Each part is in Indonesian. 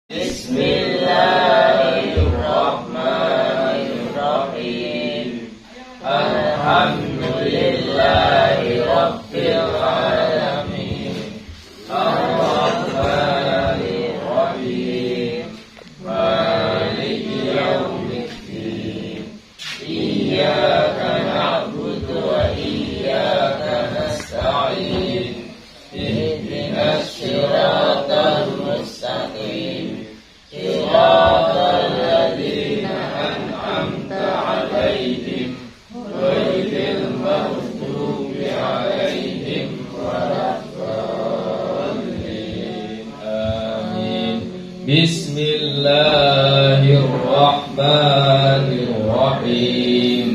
Bismillahirrahmanirrahim. Alhamdulillahi Rabbil Alamin. Ar-Rahmanir Rahim. Maliki yaumiddin. Iyyaka na'budu wa iyyaka nasta'in. Ihdinas siratal mustaqim. Siratal ladzina an'amta 'alaihim ghairil maghdubi 'alaihim waladdallin. Amin. Bismillahirrahmanirrahim.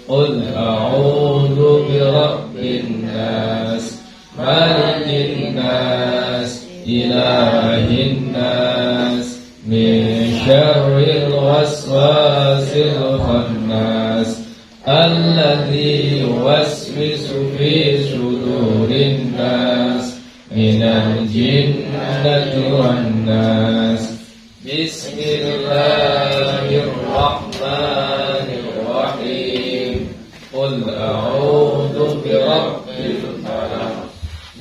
Qul a'udzu birabbin nas, malikin nas, ilahin nas, min syarril waswasil khannas, alladzi yuwaswisu fi sudurin nas, minal jinnati wan nas. Bismillahirrahmanirrahim. Qul a'udzu birabbil falaq,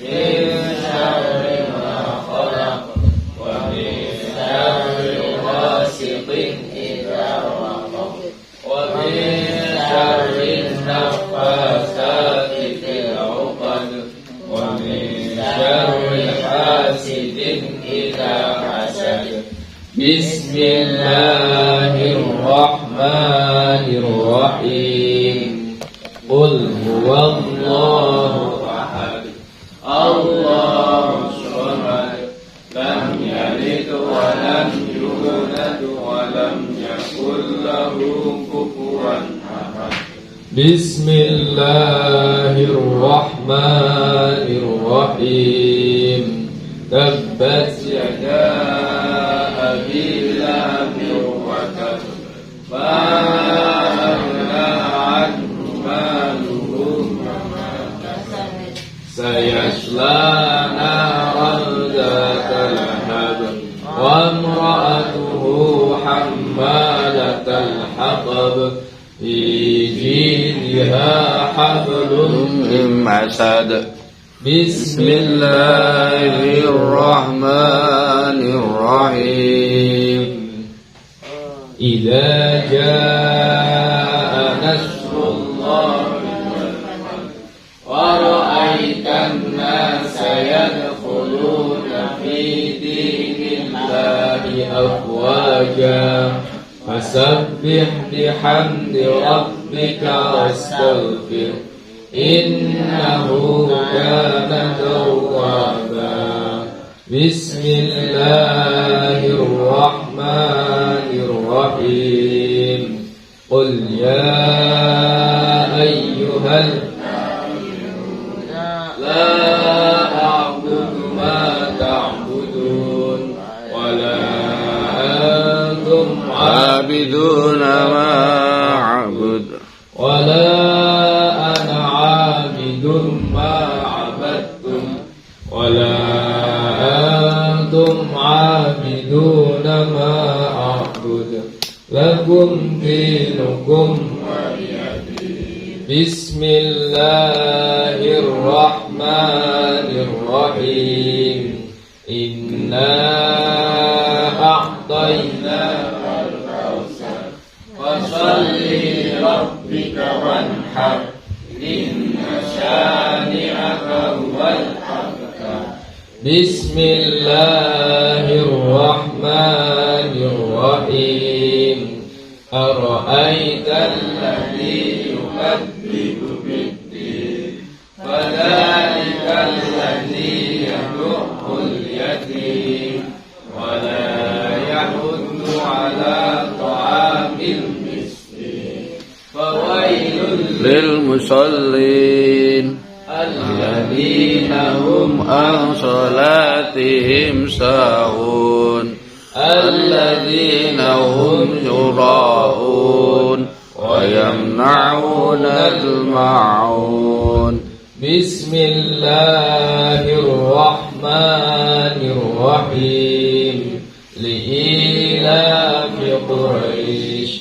min syarri ma khalaq, wa min syarri ghasiqin idza waqab, wa min syarri naffasati fil 'uqad, wa min syarri hasidin idza hasad. Bismillahirrahmanirrahim. Qul huwallahu ahad, Allahus samad, lam yalid wa lam yulad wa lam yakul lahu kufuwan ahad. Bismillahirrahmanirrahim. Tabbat yada abi lahabin wa tab, ma aghna anhu maluhu wa kasab, sayasla naran dzata lahab, wa imra'atuhu hammalatal hatab, fi jidha hablum min masad. Bismillahirrahmanirrahim. Idza jaa nasrullahi wal fath, wa ra'aitan nasa yadkhuluna fi dinillahi afwaja, fasabbih bihamdi rabbika wastaghfir, innahu kana tawwaba. Bismillahirrahmanirrahim. Qul ya ayyuhal la a'budu ma ta'budun, wa la antum 'abiduna ma a'budu, wa la ana 'abidun ma 'abadtum, wa la antum 'abiduna ma a'budu, lakum dinukum waliyadin. Bismillahirrahmanirrahim. Inna a'tainakal kautsar, fasholli rabbika wanhar, inna syani'aka huwal abtar. Bismillahirrahmanirrahim. Ara'aital ladzi yukadzibu bid-din, fadzalikal ladzi yad'ul yatim, wa la yahuddu 'ala ta'amil miskin, fawailul lil musallin, alladzina hum an salatihim sahun, alladzina hum yura'un wa yamna'una al-ma'un. Bismillahirrahmanirrahim. إيلاف قريش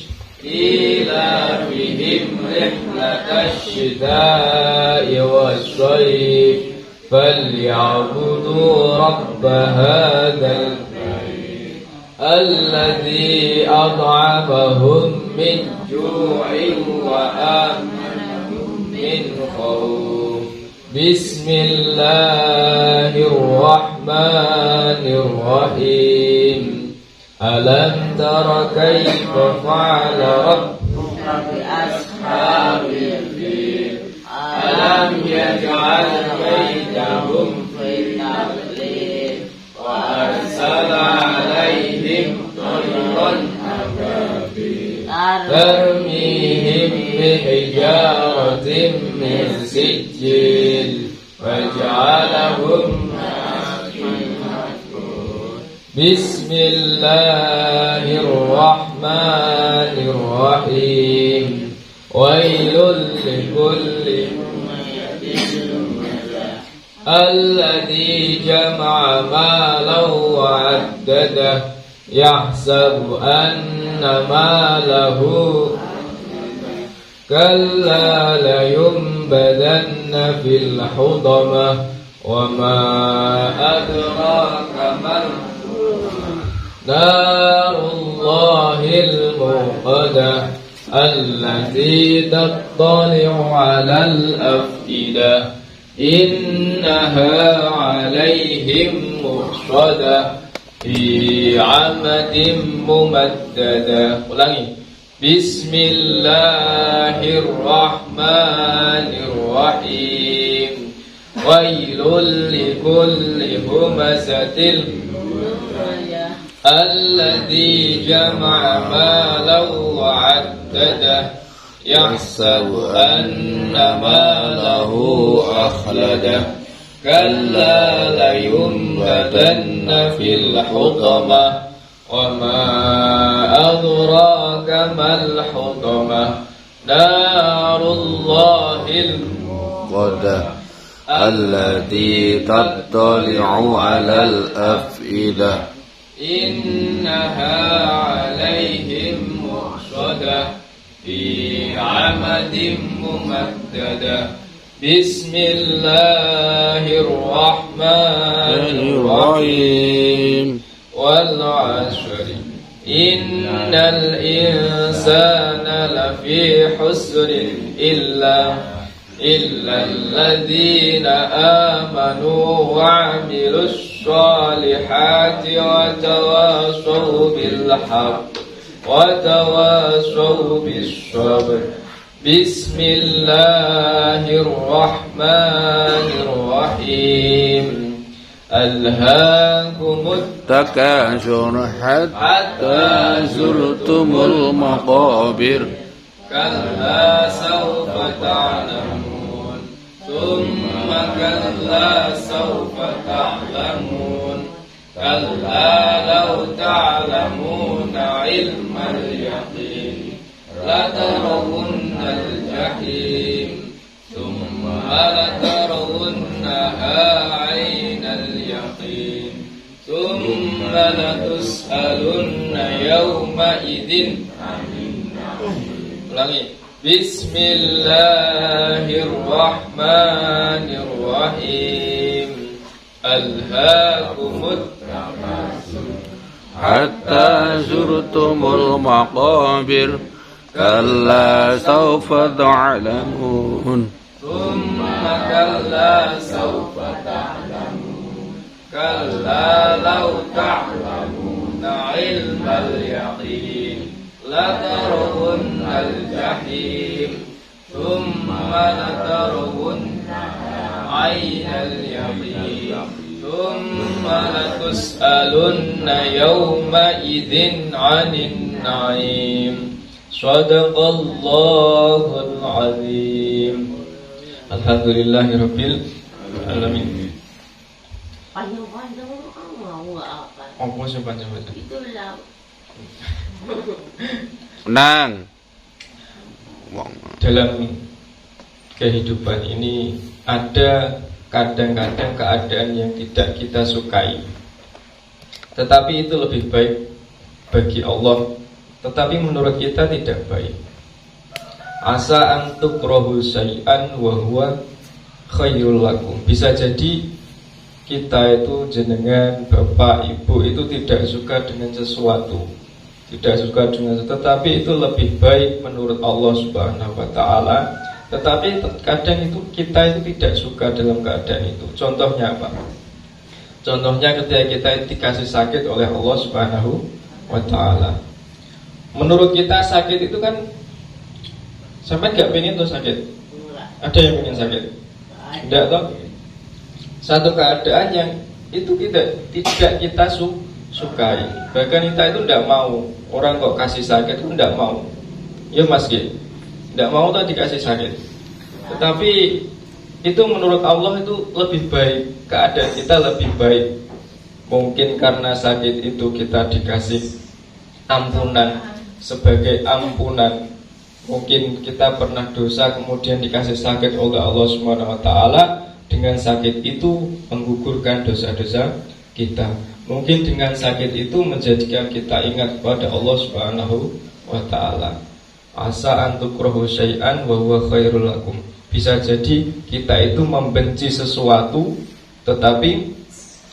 إيلافهم رحلة الشتاء والصيف فليعبدوا رب هذا البيت الذي أطعمهم من جوع وآمنهم من خوف بسم الله الرحمن الرحيم ألم تر كيف فعل ربك بأصحاب الفيل ألم يجعل كيدهم في تضليل وأرسل عليهم طيرا أبابيل ترميهم بحجارة من سجيل فجعلهم بسم الله الرحمن الرحيم ويل لكل الذي جمع مالا وعدده يحسب أن ماله كلا لينبذن في الحطمة وما أدراك ما نار الله الموقدة التي تطلع على الأفئدة إنها عليهم مؤصدة في عمد ممددة. Ulangi. Bismillahirrahmanirrahim. Wailul likulli humazatil alladzi jama'a malan wa'addadah yahsabu anna malahu akhladah kalla layunbadanna fil hutamah wa ma adraka mal hutamah narullahil muqaddah allati tattali'u 'alal af'idah إنها عليهم مؤصدة في عمد ممددة بسم الله الرحمن الرحيم والعصر إن الإنسان لفي خسر إلا الذين آمنوا وعملوا الصالحات وتواصوا بالحق وتواصوا بالصبر بسم الله الرحمن الرحيم ألهاكم التكاثر حتى زرتم المقابر كلا سوف تعلمون ثم كلا سوف تعلمون كلا لو تعلمون علم اليقين لترون الجحيم ثم لترونها عين اليقين ثم لتسألن يومئذ عن النعيم. Bismillahirrahmanirrahim. Alhaakumut takatsur hatta zurtumul maqabir kalla sawfa ta'lamun thumma kalla sawfa ta'lamun kalla law ta'lamuna ilmal yaqin لترون الجحيم ثم لترون عين اليقين ثم لتسألن يومئذ عن النعيم. صدق الله العظيم. Alhamdulillahirabbil alamin. Panjang-panjang mau apa? Apa sih panjang-panjang? Itulah. Menang. Dalam kehidupan ini ada kadang-kadang keadaan yang tidak kita sukai, tetapi itu lebih baik bagi Allah, tetapi menurut kita tidak baik. Asa an tukrahu syai'an wa huwa khairul lakum. Bisa jadi kita itu jenengan bapak ibu itu tidak suka dengan sesuatu, tidak suka dengan sesuatu, tetapi itu lebih baik menurut Allah Subhanahu wa taala. Tetapi kadang itu kita itu tidak suka dalam keadaan itu. Contohnya apa? Contohnya ketika kita dikasih sakit oleh Allah Subhanahu wa taala. Menurut kita sakit itu kan, sampai gak pengen tuh sakit? Ada yang pengen sakit? Tidak toh? Satu keadaan yang itu tidak kita sukai. Bahkan kita itu tidak mau. Orang kok kasih sakit itu tidak mau. Ya mas G, tidak mau tuh dikasih sakit. Tetapi itu menurut Allah itu lebih baik. Keadaan kita lebih baik. Mungkin karena sakit itu kita dikasih ampunan, sebagai ampunan. Mungkin kita pernah dosa kemudian dikasih sakit oleh Allah Subhanahu wa taala. Dengan sakit itu menggugurkan dosa-dosa kita. Mungkin dengan sakit itu menjadikan kita ingat kepada Allah Subhanahu wa taala. Asa an tukrahu syai'an wa huwa khairul lakum. Bisa jadi kita itu membenci sesuatu, tetapi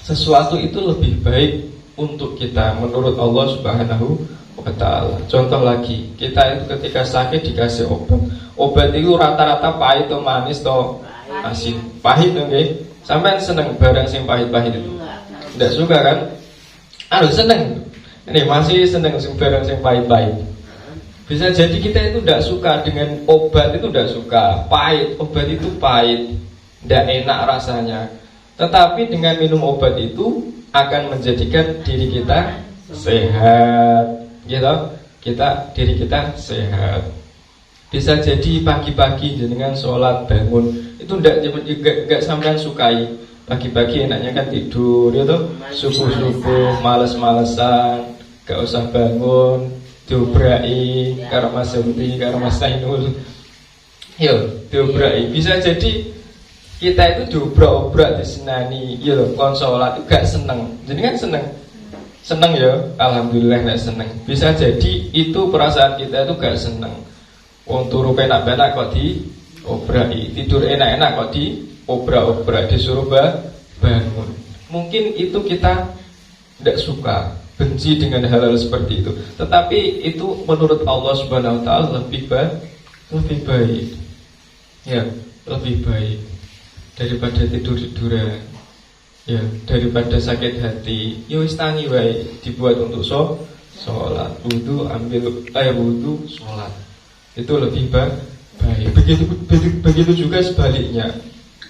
sesuatu itu lebih baik untuk kita menurut Allah Subhanahu wa taala. Contoh lagi, kita itu ketika sakit dikasih obat. Obat itu rata-rata pahit atau manis atau asin. Pahit dong, okay? Sampai seneng barang sing pahit-pahit itu. Tidak suka kan? Seneng. Ini masih seneng barang sing pahit-pahit. Bisa jadi kita itu tidak suka dengan obat, itu tidak suka. Pahit, obat itu pahit, tidak enak rasanya. Tetapi dengan minum obat itu akan menjadikan diri kita sehat, gitu. Diri kita sehat. Bisa jadi pagi-pagi dengan sholat bangun itu enggak sampean sukai. Pagi-pagi enaknya kan tidur, gitu. Subuh-subuh males-malesan, gak usah bangun, diobrai karo Mas Yenti, karo Mas Sainul. Yo, diobrai. Bisa jadi kita itu diobrak-obrak disenani, yo kon sholat itu gak seneng. Jadi kan seneng ya, alhamdulillah gak seneng. Bisa jadi itu perasaan kita itu gak seneng. Wong turu enak-enak kok diobrai, tidur enak-enak kok diobrak-obrak, disuruh bangun. Mungkin itu kita tidak suka, benci dengan hal-hal seperti itu. Tetapi itu menurut Allah Subhanahu wa taala lebih baik. Ya, lebih baik daripada tidur-tiduran. Ya, daripada sakit hati. Ya wis tangi wae, dibuat untuk sholat. Wudu, ambil air wudu, sholat. Itu lebih baik. Begitu juga sebaliknya.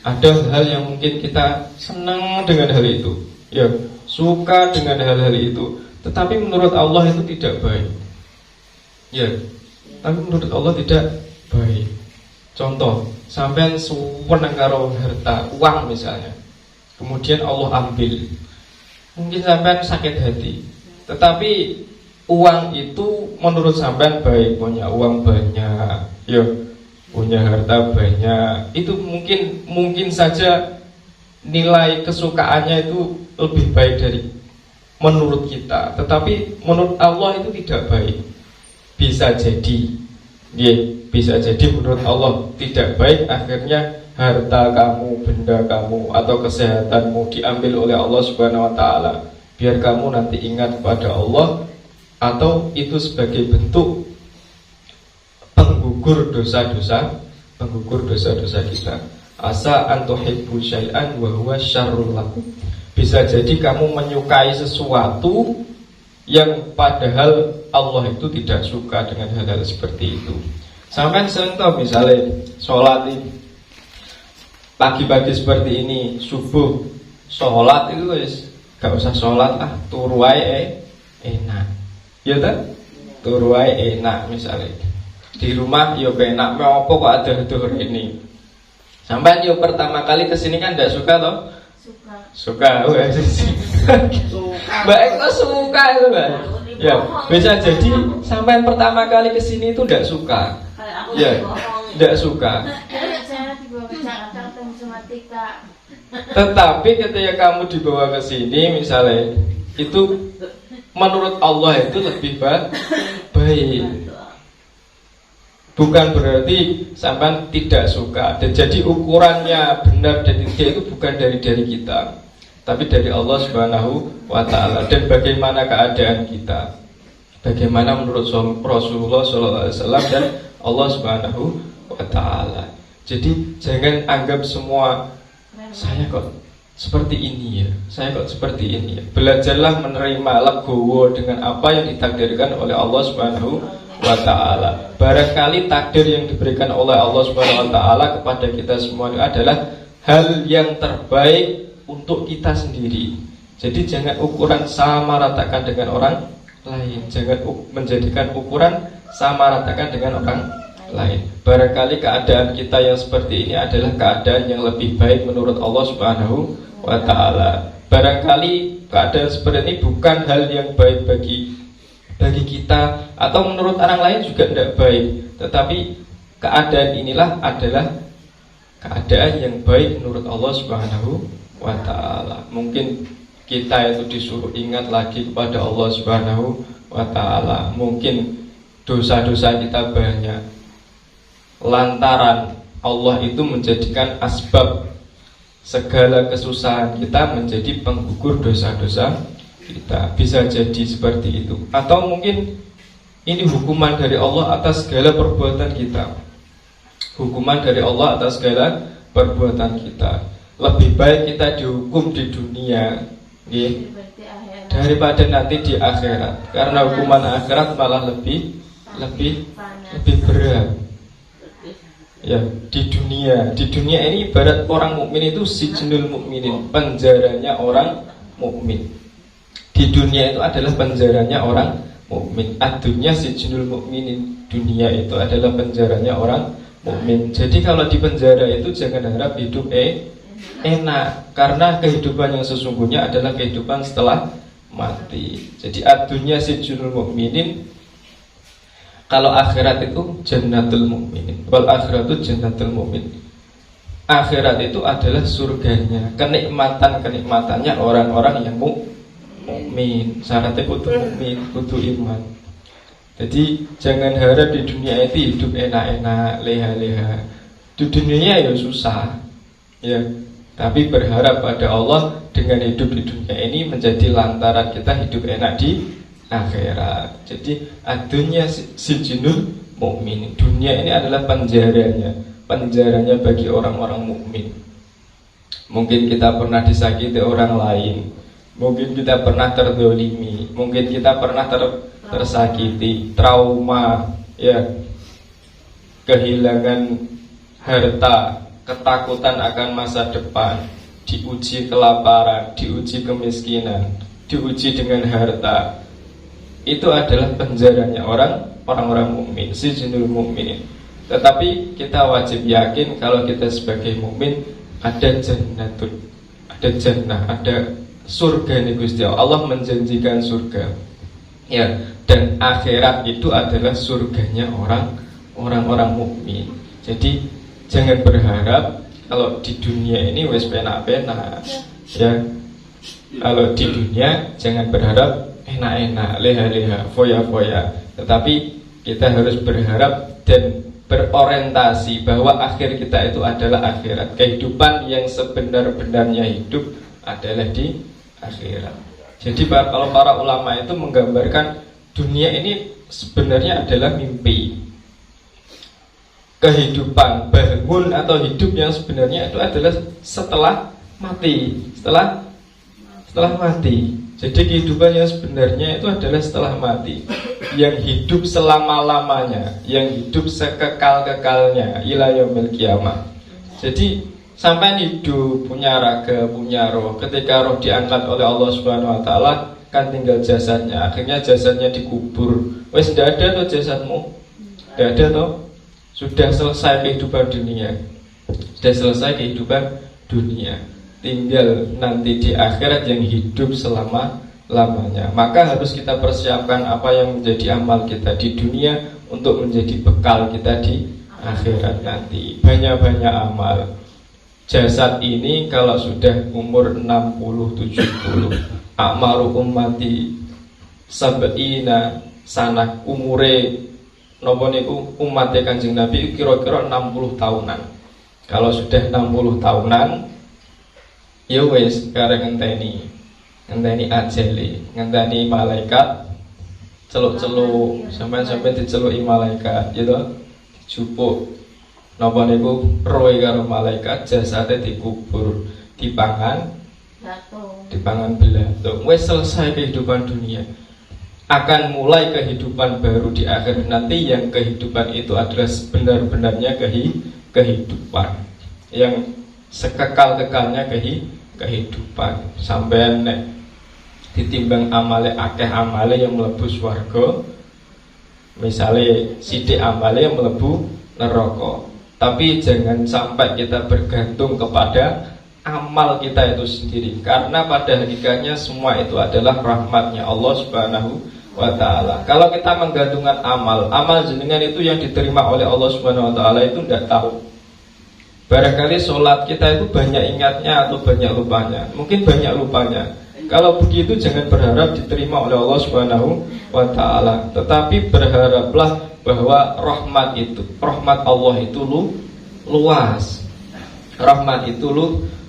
Ada hal yang mungkin kita senang dengan hal itu, ya, suka dengan hal-hal itu, tetapi menurut Allah itu tidak baik. Ya, tapi menurut Allah tidak baik. Contoh, sampean seneng karo harta, uang misalnya. Kemudian Allah ambil. Mungkin sampean sakit hati. Tetapi uang itu menurut sampean baik, punya uang banyak, ya, punya harta banyak. Itu mungkin saja nilai kesukaannya itu lebih baik dari menurut kita. Tetapi menurut Allah itu tidak baik. Bisa jadi, ya, bisa jadi menurut Allah tidak baik. Akhirnya harta kamu, benda kamu, atau kesehatanmu diambil oleh Allah Subhanahu wa taala, biar kamu nanti ingat kepada Allah, atau itu sebagai bentuk penggugur dosa-dosa kita. Asa an tuhibbu syai'an wa huwa syarrul lakum. Bisa jadi kamu menyukai sesuatu yang padahal Allah itu tidak suka dengan hal-hal seperti itu. Sampai sentuh misalnya sholat ini pagi-pagi seperti ini, subuh sholat itu wis gak usah sholat lah, turu wae enak. Ya kan? Turu wae enak misalnya. Di rumah yo enak, mau apa kok ada duhur ini. Sampai yo pertama kali kesini kan tidak suka toh? Suka. Mbak Eko suka itu Mbak. Ya, bisa jadi sampai pertama kali kesini itu tidak suka. Ya, tidak suka. Tetapi ketika kamu dibawa ke sini misalnya, itu menurut Allah itu lebih baik. Bukan berarti sampai tidak suka. Dan jadi ukurannya benar dan tidak itu bukan dari kita, tapi dari Allah Subhanahu wa ta'ala. Dan bagaimana keadaan kita, bagaimana menurut Rasulullah SAW dan Allah Subhanahu wa ta'ala. Jadi jangan anggap semua saya kok seperti ini ya, saya kok seperti ini ya. Belajarlah menerima legowo dengan apa yang ditakdirkan oleh Allah Subhanahu wa ta'ala. Barangkali takdir yang diberikan oleh Allah Subhanahu wa ta'ala kepada kita semua itu adalah hal yang terbaik untuk kita sendiri. Jadi jangan ukuran sama ratakan dengan orang lain. Jangan menjadikan ukuran sama ratakan dengan orang lain. Barangkali keadaan kita yang seperti ini adalah keadaan yang lebih baik menurut Allah Subhanahu wa ta'ala. Barangkali keadaan seperti ini bukan hal yang baik bagi kita, atau menurut orang lain juga tidak baik. Tetapi keadaan inilah adalah keadaan yang baik menurut Allah Subhanahu wa ta'ala. Mungkin kita itu disuruh ingat lagi kepada Allah Subhanahu wa ta'ala. Mungkin dosa-dosa kita banyak, lantaran Allah itu menjadikan asbab segala kesusahan kita menjadi penggugur dosa-dosa kita. Bisa jadi seperti itu. Atau mungkin ini hukuman dari Allah atas segala perbuatan kita. Hukuman dari Allah atas segala perbuatan kita. Lebih baik kita dihukum di dunia daripada nanti di akhirat. Karena hukuman akhirat malah lebih berat. Ya, di dunia ini ibarat orang mukmin itu sijnul mukminin, penjaranya orang mukmin. Di dunia itu adalah penjaranya orang mukmin. Adunya sijnul mukminin, dunia itu adalah penjaranya orang mukmin. Jadi kalau di penjara itu jangan harap hidup enak, karena kehidupan yang sesungguhnya adalah kehidupan setelah mati. Jadi adunya sijnul mukminin, kalau akhirat itu jannatul mukminin, wal akhiratu jannatul mukmin. Akhirat itu adalah surganya, kenikmatannya orang-orang yang mukmin. Syaratnya kudu mukmin, kudu iman. Jadi jangan harap di dunia itu hidup enak-enak, leha-leha. Di dunia ya susah, ya. Tapi berharap pada Allah dengan hidup di dunia ini menjadi lantaran kita hidup enak di akhirat. Jadi adunya sijnul mukmin. Dunia ini adalah penjaranya bagi orang-orang mukmin. Mungkin kita pernah disakiti orang lain, mungkin kita pernah terdolimi, mungkin kita pernah tersakiti, trauma, ya, kehilangan harta, ketakutan akan masa depan, diuji kelaparan, diuji kemiskinan, diuji dengan harta. Itu adalah penjaranya orang-orang mukmin, sijnul mukminin. Tetapi kita wajib yakin kalau kita sebagai mukmin ada jannatul, ada jannah, ada surga nih Gusti Allah. Allah menjanjikan surga. Ya, dan akhirat itu adalah surganya orang-orang mukmin. Jadi jangan berharap kalau di dunia ini wes penak-penak. Ya. Kalau di dunia jangan berharap enak-enak, leha-leha, foya-foya. Tetapi kita harus berharap dan berorientasi bahwa akhir kita itu adalah akhirat. Kehidupan yang sebenar-benarnya hidup adalah di akhirat. Jadi kalau para ulama itu menggambarkan dunia ini sebenarnya adalah mimpi. Kehidupan, bangun atau hidup yang sebenarnya itu adalah setelah mati. Setelah mati. Jadi kehidupan yang sebenarnya itu adalah setelah mati, yang hidup selama-lamanya, yang hidup sekekal-kekalnya ila yaumil qiyamah. Jadi sampai hidup, punya raga, punya roh. Ketika roh diangkat oleh Allah Subhanahu wa ta'ala, kan tinggal jasadnya. Akhirnya jasadnya dikubur. Wes tidak ada tuh jasadmu, tidak ada tuh. Sudah selesai kehidupan dunia, sudah selesai kehidupan dunia. Tinggal nanti di akhirat yang hidup selama-lamanya. Maka harus kita persiapkan apa yang menjadi amal kita di dunia untuk menjadi bekal kita di akhirat nanti. Banyak-banyak amal. Jasad ini kalau sudah umur 60-70, a'maru ummati sab'ina sanah, umure napa niku umat Kanjeng Nabi kira-kira 60 tahunan. Kalau sudah 60 tahunan ya wis kareng ngenteni ajali, ngenteni malaikat celuk-celuk, sampai diceluki malaikat gitu, dijupuk napa niku roe karo malaikat, jasate dikubur, dipangan belatung. Wis selesai kehidupan dunia. Akan mulai kehidupan baru di akhir nanti, yang kehidupan itu adalah sebenar-benarnya kehidupan yang sekekal-kekalnya kehidupan. Sampai nek ditimbang amale akeh amale yang mlebu swarga, misale sithik amale yang mlebu neraka. Tapi jangan sampai kita bergantung kepada amal kita itu sendiri, karena pada hakikatnya semua itu adalah rahmatnya Allah Subhanahu wa ta'ala. Kalau kita menggantungkan amal jenengan itu yang diterima oleh Allah Subhanahu wa ta'ala itu tidak tahu. Barangkali sholat kita itu banyak ingatnya atau banyak lupanya. Mungkin banyak lupanya. Kalau begitu jangan berharap diterima oleh Allah Subhanahu wa ta'ala, tetapi berharaplah bahwa rahmat Allah itu luas. Rahmat itu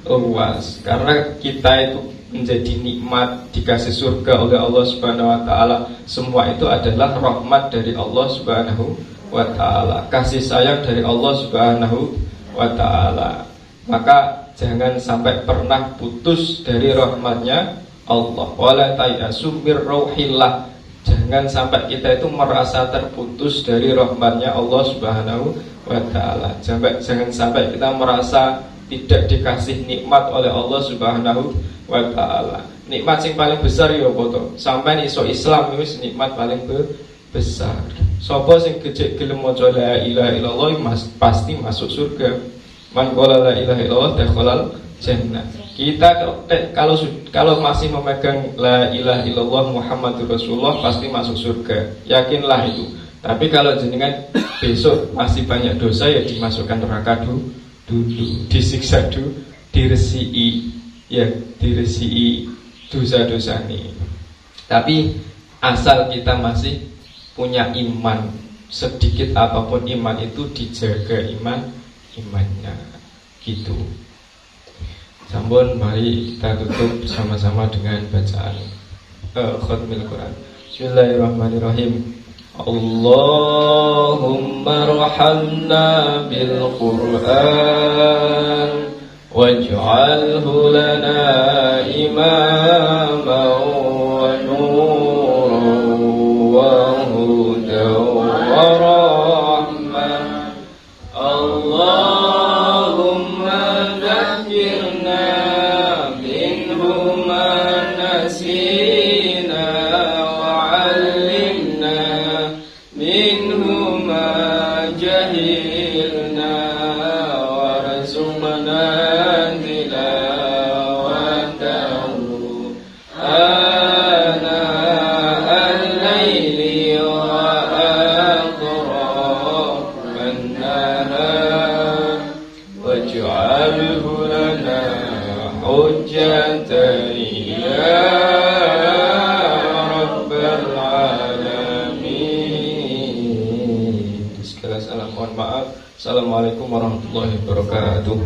luas, karena kita itu menjadi nikmat, dikasih surga oleh Allah Subhanahu wa ta'ala. Semua itu adalah rahmat dari Allah Subhanahu wa ta'ala, kasih sayang dari Allah Subhanahu wa ta'ala. Maka jangan sampai pernah putus dari rahmatnya Allah. Wala tayasu mir rauhillah. Jangan sampai kita itu merasa terputus dari rahmatnya Allah Subhanahu wa ta'ala. Jangan sampai kita merasa tidak dikasih nikmat oleh Allah Subhanahu wa ta'ala. Nikmat yang paling besar ya apa to? Sampai iso Islam wis nikmat paling besar. Sapa sing gejek gelem maca la ilaha illallah pasti masuk surga. Man qala la ilaha illallah dakhalal jannah. Kita kalau masih memegang la ilaha illallah Muhammadur Rasulullah pasti masuk surga. Yakinlah itu. Tapi kalau jenengan besok masih banyak dosa, ya dimasukkan neraka dulu, disiksa dulu, diresiki dosa-dosa ini. Tapi asal kita masih punya iman, sedikit apapun iman itu dijaga imannya gitu. Sampun, mari kita tutup bersama-sama dengan bacaan khatmil Quran. Bismillahirrahmanirrahim. Allahumma arhamna bil Quran waj'alhu lana imaman wa nuran wa hudan wa rahmah. Allahumma dhakkirna minhu ma nasina wa 'allimna minhu ma jahilna warzuqna tilawatahu ana al-laili wa atraf an-nahar waj'alhu lana hujjatan ya rabbal alamin. Segala salah mohon maaf. Assalamualaikum warahmatullahi wabarakatuh.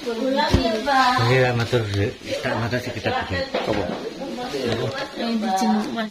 Pulang ya, Pak. Iya, matur sekitar. Yang dijenguk, Mas.